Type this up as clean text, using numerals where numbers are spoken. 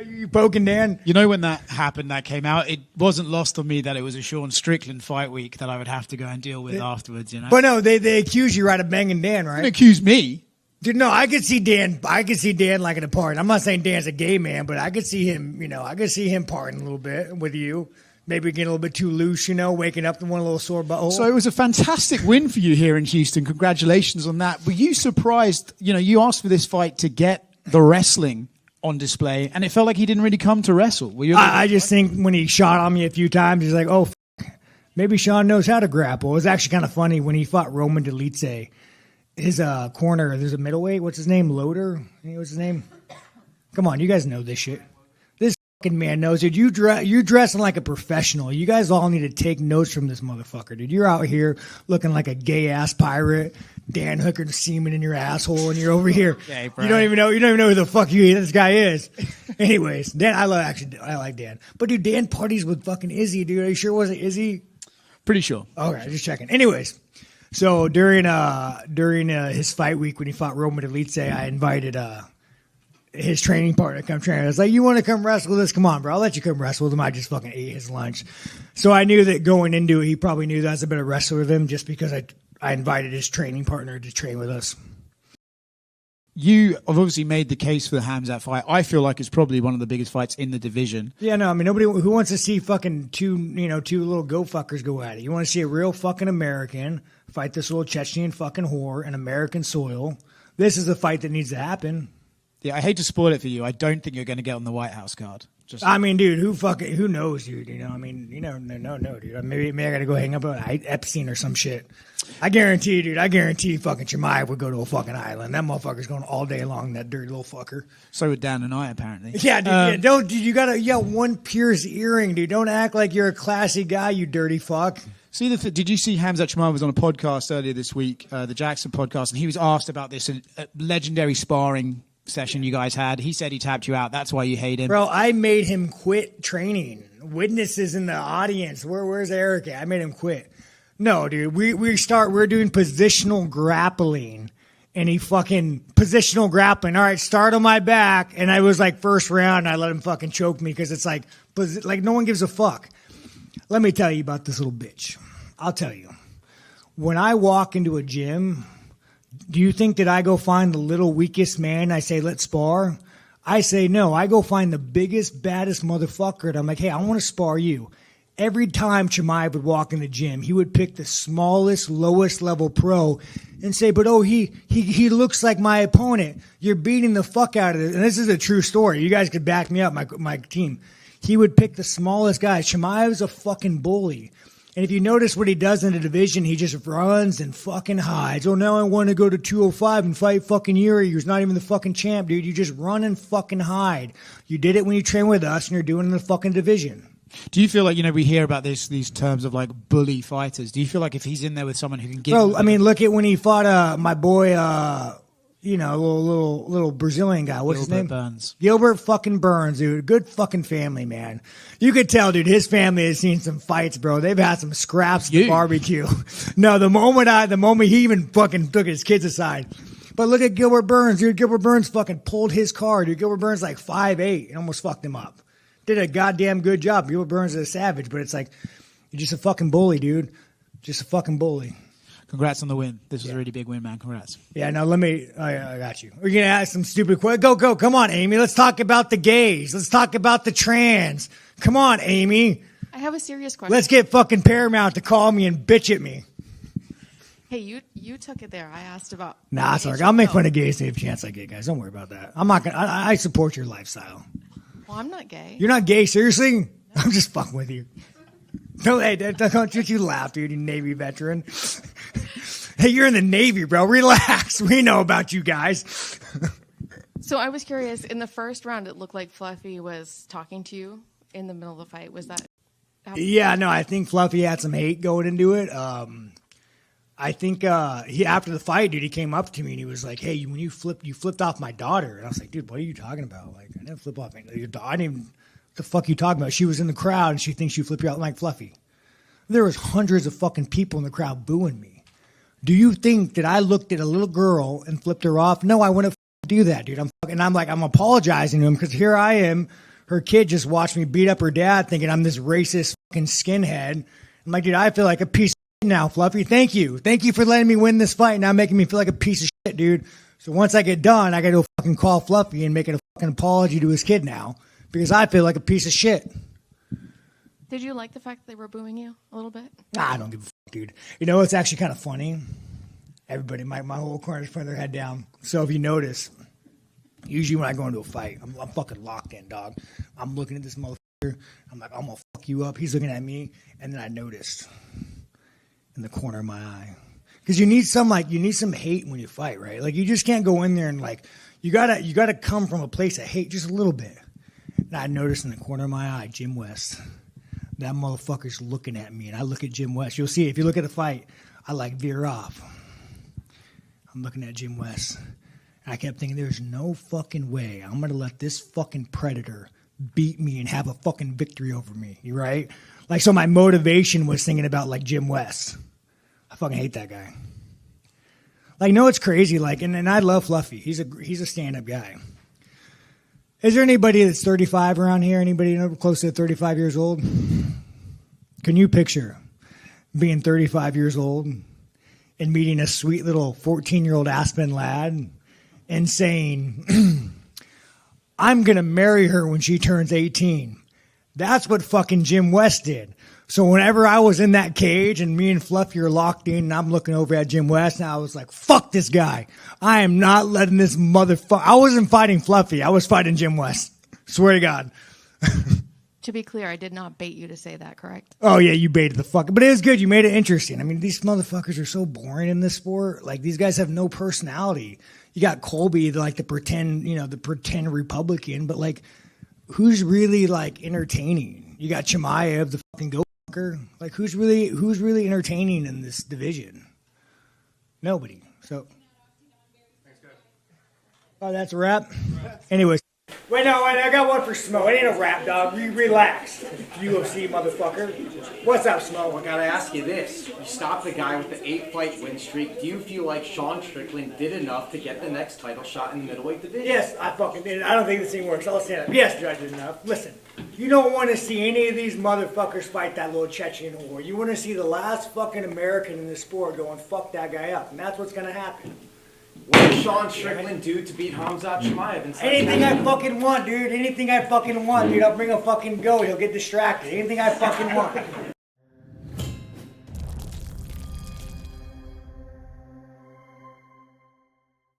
You poking Dan? You know when that happened, that came out, it wasn't lost on me that it was a Sean Strickland fight week that I would have to go and deal with afterwards, you know? But no, they accuse you, right, of banging Dan, right? They accuse me. Dude, no, I could see Dan like in a party. I'm not saying Dan's a gay man, but I could see him, I could see him partying a little bit with you. Maybe getting a little bit too loose, waking up in one little sore butthole. So it was a fantastic win for you here in Houston. Congratulations on that. Were you surprised, you asked for this fight to get the wrestling on display, and it felt like he didn't really come to wrestle. Were you? I just think when he shot on me a few times, he's like, oh, maybe Sean knows how to grapple. It was actually kind of funny when he fought Roman Dolidze. His corner, there's a middleweight. What's his name? Loader? What's his name? Come on, you guys know this shit. This fucking man knows it. You're dressing like a professional. You guys all need to take notes from this motherfucker, dude. You're out here looking like a gay ass pirate, Dan Hooker semen in your asshole, and you're over here. Yeah, you don't even know who the fuck this guy is. Anyways, Dan, I like Dan, but dude, Dan parties with fucking Izzy, dude. Are you sure it wasn't Izzy? Pretty sure. Okay, just checking. Anyways. So during his fight week when he fought Roman Dolidze, I invited his training partner to come train. I was like, "You want to come wrestle with us? Come on, bro. I'll let you come wrestle with him." I just fucking ate his lunch. So I knew that going into it, he probably knew that I was a better wrestler than him just because I invited his training partner to train with us. You have obviously made the case for the Khamzat fight. I feel like it's probably one of the biggest fights in the division. Yeah, no, I mean, nobody who wants to see fucking two little go fuckers go at it. You want to see a real fucking American fight this little Chechnyan fucking whore in American soil. This is a fight that needs to happen. Yeah, I hate to spoil it for you. I don't think you're going to get on the White House card. I mean, dude, who knows, dude? No, dude. Maybe I got to go hang up on Epstein or some shit. I guarantee, dude. Fucking Chimaev would go to a fucking island. That motherfucker's going all day long. That dirty little fucker. So would Dan and I, apparently. Yeah, dude. Dude, you got one pierced earring, dude. Don't act like you're a classy guy, you dirty fuck. See, did you see Khamzat Chimaev was on a podcast earlier this week, the Jackson podcast, and he was asked about this legendary sparring session you guys had. He said he tapped you out. That's why you hate him. Bro, I made him quit training. Witnesses in the audience. Where's Eric at? I made him quit. No, dude. We're doing positional grappling. And he fucking positional grappling. All right, start on my back. And I was like first round, and I let him fucking choke me because it's like no one gives a fuck. Let me tell you about this little bitch. I'll tell you. When I walk into a gym, do you think that I go find the little weakest man? I say, let's spar. I say, no, I go find the biggest, baddest motherfucker. And I'm like, hey, I want to spar you. Every time Chimaev would walk in the gym, he would pick the smallest, lowest level pro and say, but he looks like my opponent. You're beating the fuck out of it. And this is a true story. You guys could back me up, my team. He would pick the smallest guy. Chimaev's a fucking bully. And if you notice what he does in the division, he just runs and fucking hides. Oh, now I want to go to 205 and fight fucking Yuri, who's not even the fucking champ, dude. You just run and fucking hide. You did it when you train with us, and you're doing it in the fucking division. Do you feel like, we hear about these terms of like bully fighters. Do you feel like if he's in there with someone who can give Bro, I mean, look at when he fought my boy, little Brazilian guy. What's his name? Burns. Gilbert fucking Burns, dude. Good fucking family, man. You could tell, dude, his family has seen some fights, bro. They've had some scraps at the barbecue. No, the moment he even fucking took his kids aside. But look at Gilbert Burns, dude. Gilbert Burns fucking pulled his card, dude. Gilbert Burns like 5'8" and almost fucked him up. Did a goddamn good job. Gilbert Burns is a savage, but it's like, you're just a fucking bully, dude. Just a fucking bully. Congrats on the win. This was a really big win, man. Congrats. Yeah, no, I got you. We're going to ask some stupid questions. Go. Come on, Amy. Let's talk about the gays. Let's talk about the trans. Come on, Amy. I have a serious question. Let's get fucking Paramount to call me and bitch at me. Hey, you took it there. I asked about. Nah, sorry. I'll make fun of gays any chance I get, guys. Don't worry about that. I'm not going to. I support your lifestyle. Well, I'm not gay. You're not gay, seriously? No. I'm just fucking with you. No, hey, don't you laugh, dude, you Navy veteran. Hey, you're in the Navy, bro. Relax. We know about you guys. So I was curious. In the first round, it looked like Fluffy was talking to you in the middle of the fight. Was that? Yeah, no, I think Fluffy had some hate going into it. I think he after the fight, dude, he came up to me and he was like, "Hey, when you flipped off my daughter." And I was like, "Dude, what are you talking about? Like, I didn't flip off your daughter. I didn't even, what the fuck you talking about? She was in the crowd and she thinks you flipped her out like Fluffy." There was hundreds of fucking people in the crowd booing me. Do you think that I looked at a little girl and flipped her off? No, I wouldn't do that, dude. I'm apologizing to him because here I am her kid just watched me beat up her dad thinking I'm this racist fucking skinhead. I'm like, dude, I feel like a piece of shit now, Fluffy. Thank you. Thank you for letting me win this fight. Now making me feel like a piece of shit, dude. So once I get done, I got to fucking call Fluffy and make a fucking apology to his kid now because I feel like a piece of shit. Did you like the fact that they were booing you a little bit? Nah, I don't give a fuck, dude. You know, it's actually kind of funny. Everybody, my whole corner's putting their head down. So if you notice, usually when I go into a fight, I'm fucking locked in, dog. I'm looking at this motherfucker. I'm like, I'm going to fuck you up. He's looking at me. And then I noticed in the corner of my eye. Because you need some hate when you fight, right? Like, you just can't go in there and, like, you gotta come from a place of hate just a little bit. And I noticed in the corner of my eye, Jim West. That motherfucker's looking at me, and I look at Jim West. You'll see, if you look at the fight, I, like, veer off. I'm looking at Jim West. And I kept thinking, there's no fucking way I'm going to let this fucking predator beat me and have a fucking victory over me, right? Like, so my motivation was thinking about, like, Jim West. I fucking hate that guy. Like, no, it's crazy. Like, and I love Fluffy. He's a stand-up guy. Is there anybody that's 35 around here? Anybody close to 35 years old? Can you picture being 35 years old and meeting a sweet little 14-year-old Aspen lad and saying, I'm going to marry her when she turns 18? That's what fucking Jim West did. So whenever I was in that cage and me and Fluffy are locked in and I'm looking over at Jim West, and I was like, fuck this guy. I am not letting this motherfucker. I wasn't fighting Fluffy. I was fighting Jim West. Swear to God. To be clear, I did not bait you to say that, correct? Oh, yeah, you baited the fuck. But it was good. You made it interesting. I mean, these motherfuckers are so boring in this sport. Like, these guys have no personality. You got Colby, the pretend Republican, but, like, who's really, like, entertaining? You got Chimaev, the fucking goat. Like, who's really entertaining in this division? Nobody. So, oh, that's a wrap. Anyways, wait, I got one for Smo. It ain't a rap, dog. Relax, UFC motherfucker. What's up, Smo? I gotta ask you this: you stopped the guy with the 8-fight win streak. Do you feel like Sean Strickland did enough to get the next title shot in the middleweight division? Yes, I fucking did. I don't think this thing works. I'll stand up. Yes, Judge, did enough. Listen. You don't want to see any of these motherfuckers fight that little Chechen war. You want to see the last fucking American in this sport go and fuck that guy up. And that's what's going to happen. What does Sean Strickland do to beat Khamzat Chimaev? Anything I fucking want, dude. Anything I fucking want, dude. I'll bring a fucking go. He'll get distracted. Anything I fucking want.